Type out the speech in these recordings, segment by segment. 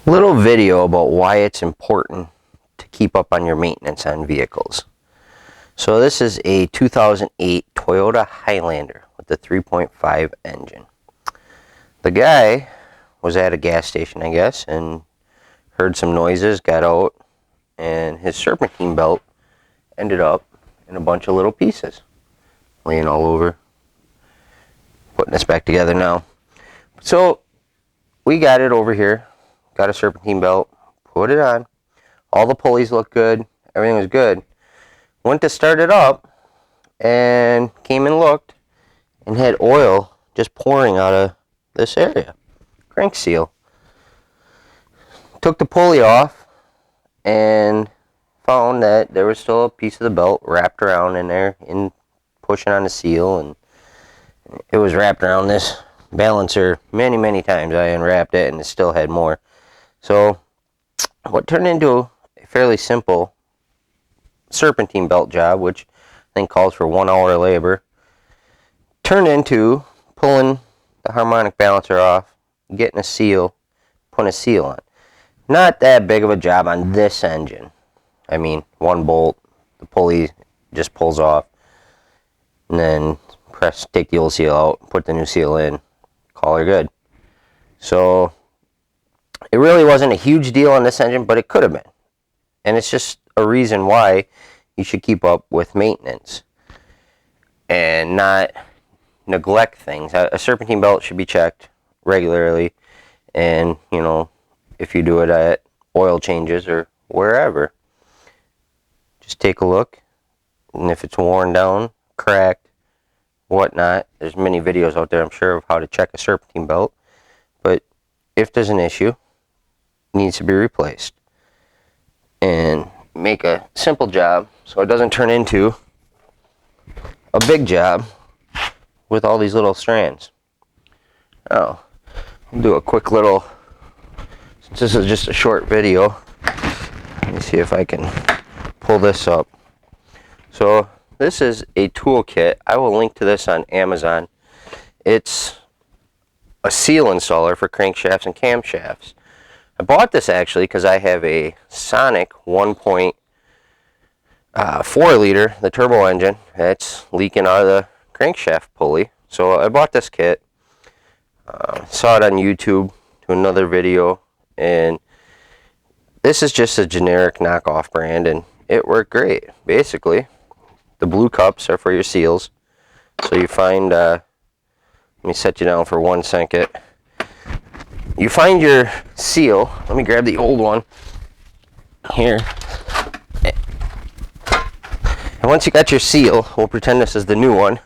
Little video about why it's important to keep up on your maintenance on vehicles. So this is a 2008 Toyota Highlander with the 3.5 engine. The guy was at a gas station, I guess, and heard some noises, got out, and his serpentine belt ended up in a bunch of little pieces, laying all over. Putting this back together now. So we got it over here. Got a serpentine belt, put it on. All the pulleys looked good. Everything was good. Went to start it up and came and looked and had oil just pouring out of this area. Crank seal. Took the pulley off and found that there was still a piece of the belt wrapped around in there and pushing on the seal, and it was wrapped around this balancer many times. I unwrapped it and it still had more. So what turned into a fairly simple serpentine belt job, which I think calls for 1 hour of labor, turned into pulling the harmonic balancer off, getting a seal, putting a seal on. Not that big of a job on this engine. I mean, one bolt, the pulley just pulls off, and then take the old seal out, put the new seal in, call her good. So it really wasn't a huge deal on this engine, but it could have been. And it's just a reason why you should keep up with maintenance and not neglect things. A serpentine belt should be checked regularly, and if you do it at oil changes or wherever, just take a look, and if it's worn down, cracked, whatnot, there's many videos out there, I'm sure, of how to check a serpentine belt. But if there's an issue, it needs to be replaced, and make a simple job so it doesn't turn into a big job with all these little strands. Now, I'll do a quick little, since this is just a short video, let me see if I can pull this up. So this is a toolkit. I will link to this on Amazon. It's a seal installer for crankshafts and camshafts. I bought this actually because I have a Sonic 1.4 liter, the turbo engine, that's leaking out of the crankshaft pulley. So I bought this kit, saw it on YouTube, to another video, and this is just a generic knockoff brand, and it worked great. Basically, the blue cups are for your seals. So you find, let me set you down for 1 second. You find your seal. Let me grab the old one here. And once you got your seal, we'll pretend this is the new one.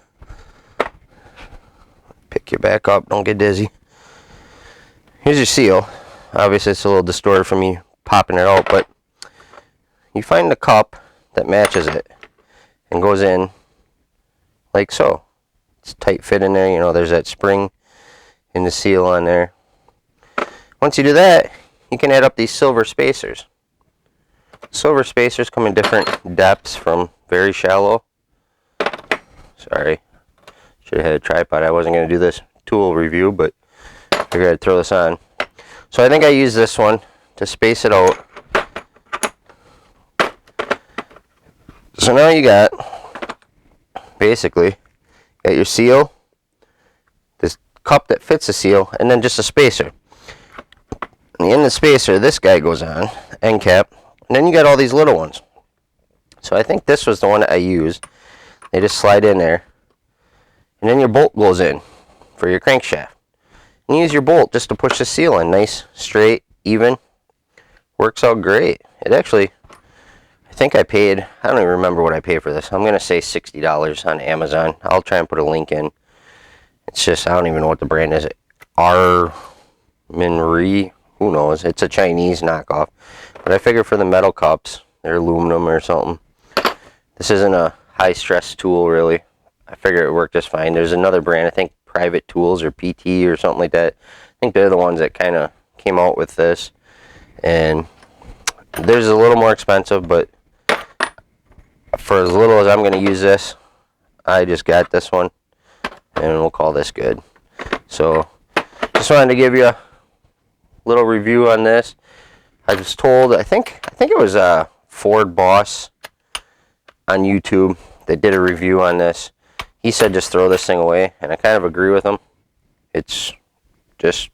Pick you back up, don't get dizzy. Here's your seal. Obviously it's a little distorted from me popping it out, but you find the cup that matches it and goes in like so. It's tight fit in there, there's that spring in the seal on there. Once you do that, you can add up these silver spacers. Silver spacers come in different depths, from very shallow. Sorry, should have had a tripod. I wasn't going to do this tool review, but I figured I'd throw this on. So I think I use this one to space it out. So now you got, basically, got your seal, this cup that fits the seal, and then just a spacer. And the end of the spacer, this guy goes on, end cap, and then you got all these little ones. So I think this was the one that I used. They just slide in there, and then your bolt goes in for your crankshaft. And you use your bolt just to push the seal in, nice, straight, even. Works out great. It actually, I think I paid, I don't even remember what I paid for this. I'm going to say $60 on Amazon. I'll try and put a link in. It's just, I don't even know what the brand is. Minri, who knows? It's a Chinese knockoff. But I figure for the metal cups, they're aluminum or something. This isn't a high stress tool, really. I figure it worked just fine. There's another brand, I think Private Tools or PT or something like that. I think they're the ones that kind of came out with this. And theirs is a little more expensive, but for as little as I'm going to use this, I just got this one, and we'll call this good. So just wanted to give you little review on this. I was told, I think it was a Ford boss on YouTube that did a review on this. He said just throw this thing away, and I kind of agree with him. It's just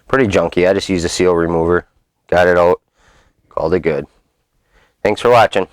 pretty junky. I just used a seal remover, got it out, called it good. Thanks for watching.